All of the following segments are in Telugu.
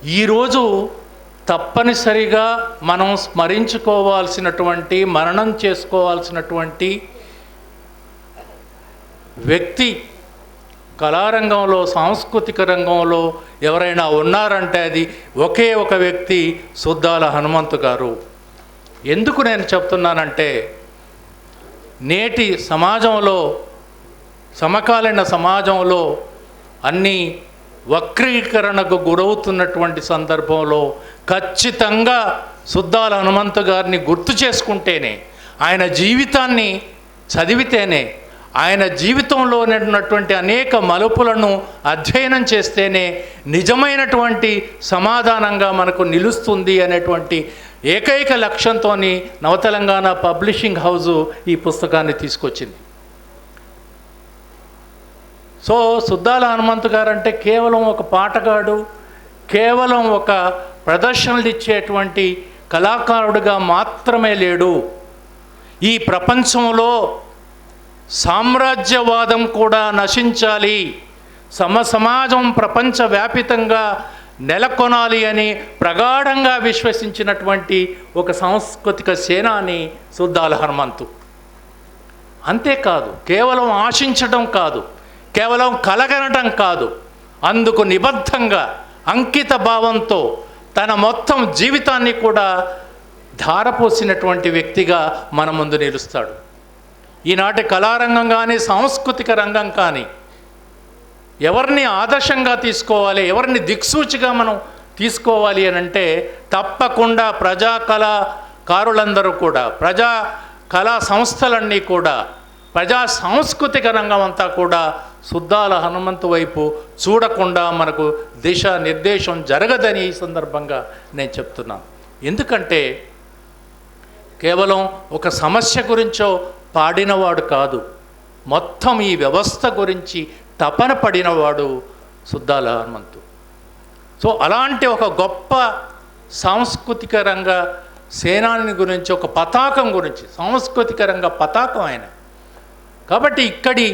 ఈరోజు తప్పనిసరిగా మనం స్మరించుకోవాల్సినటువంటి, మననం చేసుకోవాల్సినటువంటి వ్యక్తి కళారంగంలో, సాంస్కృతిక రంగంలో ఎవరైనా ఉన్నారంటే అది ఒకే ఒక వ్యక్తి, సుద్దాల హనుమంతు గారు. ఎందుకు నేను చెప్తున్నానంటే, నేటి సమాజంలో, సమకాలీన సమాజంలో అన్నీ వక్రీకరణకు గురవుతున్నటువంటి సందర్భంలో ఖచ్చితంగా సుద్దాల హనుమంతు గారిని గుర్తు చేసుకుంటేనే, ఆయన జీవితాన్ని చదివితేనే, ఆయన జీవితంలో ఉన్నటువంటి అనేక మలుపులను అధ్యయనం చేస్తేనే నిజమైనటువంటి సమాధానంగా మనకు నిలుస్తుంది అనేటువంటి ఏకైక లక్ష్యంతో నవతెలంగాణ పబ్లిషింగ్ హౌజు ఈ పుస్తకాన్ని తీసుకొచ్చింది. సో సుద్దాల హనుమంతు గారు అంటే కేవలం ఒక పాటగాడు, కేవలం ఒక ప్రదర్శనలు ఇచ్చేటువంటి కళాకారుడిగా మాత్రమే లేడు. ఈ ప్రపంచంలో సామ్రాజ్యవాదం కూడా నశించాలి, సమాజం ప్రపంచవ్యాపితంగా నెలకొనాలి అని ప్రగాఢంగా విశ్వసించినటువంటి ఒక సాంస్కృతిక సేనాని సుద్దాల హనుమంతు. అంతేకాదు, కేవలం ఆశించడం కాదు, కేవలం కలగనటం కాదు, అందుకు నిబద్ధంగా అంకిత భావంతో తన మొత్తం జీవితాన్ని కూడా ధారపోసినటువంటి వ్యక్తిగా మన ముందు నిలుస్తాడు. ఈనాటి కళారంగం కానీ, సాంస్కృతిక రంగం కానీ ఎవరిని ఆదర్శంగా తీసుకోవాలి, ఎవరిని దిక్సూచిగా మనం తీసుకోవాలి అని అంటే తప్పకుండా ప్రజా కళాకారులందరూ కూడా, ప్రజా కళా సంస్థలన్నీ కూడా, ప్రజా సాంస్కృతిక రంగం అంతా కూడా సుద్దాల హనుమంతు వైపు చూడకుండా మనకు దిశానిర్దేశం జరగదని ఈ సందర్భంగా నేను చెప్తున్నాను. ఎందుకంటే కేవలం ఒక సమస్య గురించో పాడినవాడు కాదు, మొత్తం ఈ వ్యవస్థ గురించి తపన పడినవాడు సుద్దాల హనుమంతు. సో అలాంటి ఒక గొప్ప సాంస్కృతిక రంగ సేనాని గురించి, ఒక పతాకం గురించి, సాంస్కృతిక రంగ పతాకం ఆయన. కాబట్టి ఇక్కడి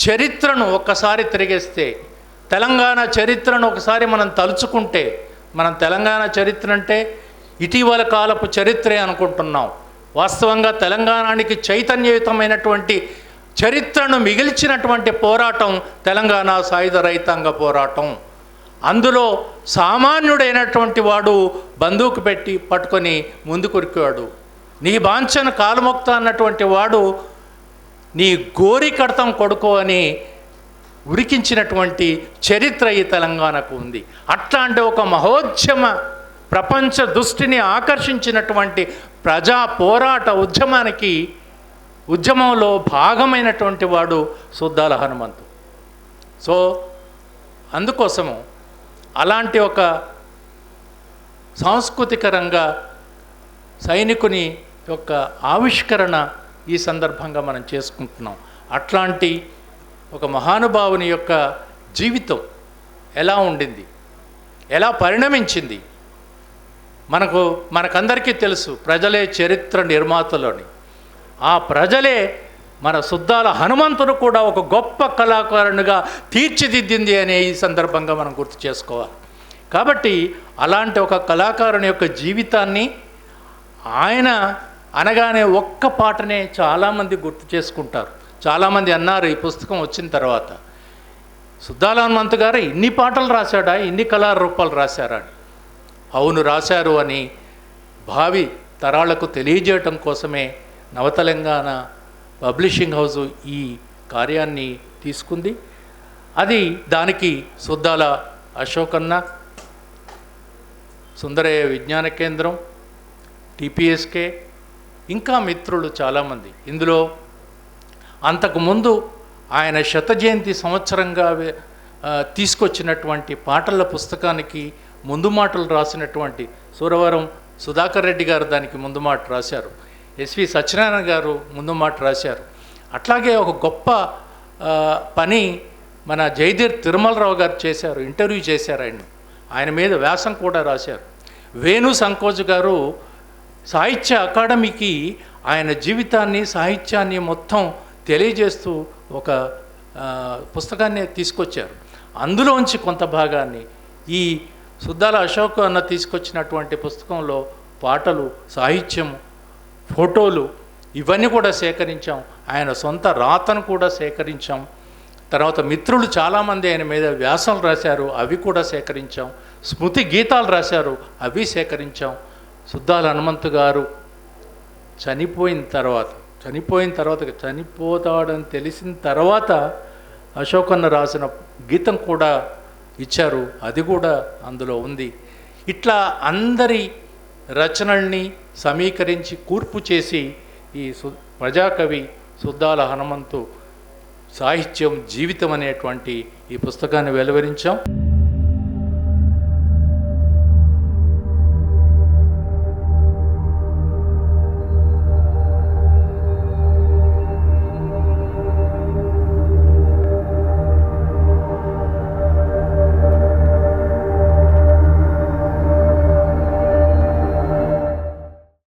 చరిత్రను ఒక్కసారి తిరిగేస్తే, తెలంగాణ చరిత్రను ఒకసారి మనం తలుచుకుంటే, మనం తెలంగాణ చరిత్ర అంటే ఇటీవల కాలపు చరిత్రే అనుకుంటున్నాం. వాస్తవంగా తెలంగాణకి చైతన్యయుతమైనటువంటి చరిత్రను మిగిల్చినటువంటి పోరాటం తెలంగాణ సాయుధ రైతాంగ పోరాటం. అందులో సామాన్యుడైనటువంటి వాడు బందూకు పట్టుకొని ముందుకురికాడు. నీ బాంఛన కాలుమొక్త అన్నటువంటి వాడు నీ గోరి కడతం కొడుకో అని ఉరికించినటువంటి చరిత్ర ఈ తెలంగాణకు ఉంది. అట్లాంటి ఒక మహోద్యమ, ప్రపంచ దృష్టిని ఆకర్షించినటువంటి ప్రజా పోరాట ఉద్యమంలో భాగమైనటువంటి వాడు సుద్దాల హనుమంతు. సో అందుకోసము అలాంటి ఒక సాంస్కృతిక రంగ సైనికుని యొక్క ఆవిష్కరణ ఈ సందర్భంగా మనం చేసుకుంటున్నాం. అట్లాంటి ఒక మహానుభావుని యొక్క జీవితం ఎలా ఉండింది, ఎలా పరిణమించింది, మనకందరికీ తెలుసు. ప్రజలే చరిత్ర నిర్మాతలని. ఆ ప్రజలే మన సుద్దాల హనుమంతుడు కూడా ఒక గొప్ప కళాకారునిగా తీర్చిదిద్దింది అనే ఈ సందర్భంగా మనం గుర్తు చేసుకోవాలి. కాబట్టి అలాంటి ఒక కళాకారుని యొక్క జీవితాన్ని ఆయన అనగానే ఒక్క పాటనే చాలామంది గుర్తు చేసుకుంటారు. చాలామంది అన్నారు ఈ పుస్తకం వచ్చిన తర్వాత, సుద్దాల హనుమంతు గారు ఇన్ని పాటలు రాశాడా, ఇన్ని కళారూపాలు రాశారా అని. అవును, రాశారు అని భావి తరాలకు తెలియజేయటం కోసమే నవతెలంగాణ పబ్లిషింగ్ హౌజు ఈ కార్యాన్ని తీసుకుంది. దానికి సుద్దాల అశోకన్న, సుందరయ్య విజ్ఞాన కేంద్రం, టీపీఎస్కే, ఇంకా మిత్రులు చాలామంది. ఇందులో అంతకుముందు ఆయన శత జయంతి సంవత్సరంగా తీసుకొచ్చినటువంటి పాటల పుస్తకానికి ముందు మాటలు రాసినటువంటి సూరవరం సుధాకర్ రెడ్డి గారు దానికి ముందు మాట రాశారు. ఎస్వి సత్యనారాయణ గారు ముందు మాట రాశారు. అట్లాగే ఒక గొప్ప పని మన జయధీర్ తిరుమలరావు గారు చేశారు. ఇంటర్వ్యూ చేశారు ఆయన మీద వ్యాసం కూడా రాశారు. వేణు సంకోజ్ గారు సాహిత్య అకాడమీకి ఆయన జీవితాన్ని, సాహిత్యాన్ని మొత్తం తెలియజేస్తూ ఒక పుస్తకాన్ని తీసుకొచ్చారు. అందులోంచి కొంత భాగాన్ని ఈ సుద్దాల అశోక్ అన్న తీసుకొచ్చినటువంటి పుస్తకంలో పాటలు, సాహిత్యం, ఫోటోలు ఇవన్నీ కూడా సేకరించాం. ఆయన సొంత రాతను కూడా సేకరించాం. తర్వాత మిత్రులు చాలామంది ఆయన మీద వ్యాసాలు రాశారు, అవి కూడా సేకరించాం. స్మృతి గీతాలు రాశారు, అవి సేకరించాం. సుద్దాల హనుమంతు గారు చనిపోతాడని తెలిసిన తర్వాత అశోకన్న రాసిన గీతం కూడా ఇచ్చారు, అది కూడా అందులో ఉంది. ఇట్లా అందరి రచనల్ని సమీకరించి కూర్పు చేసి ఈ ప్రజాకవి సుద్దాల హనుమంతు సాహిత్యం జీవితం అనేటువంటి ఈ పుస్తకాన్ని వెలువరించాం.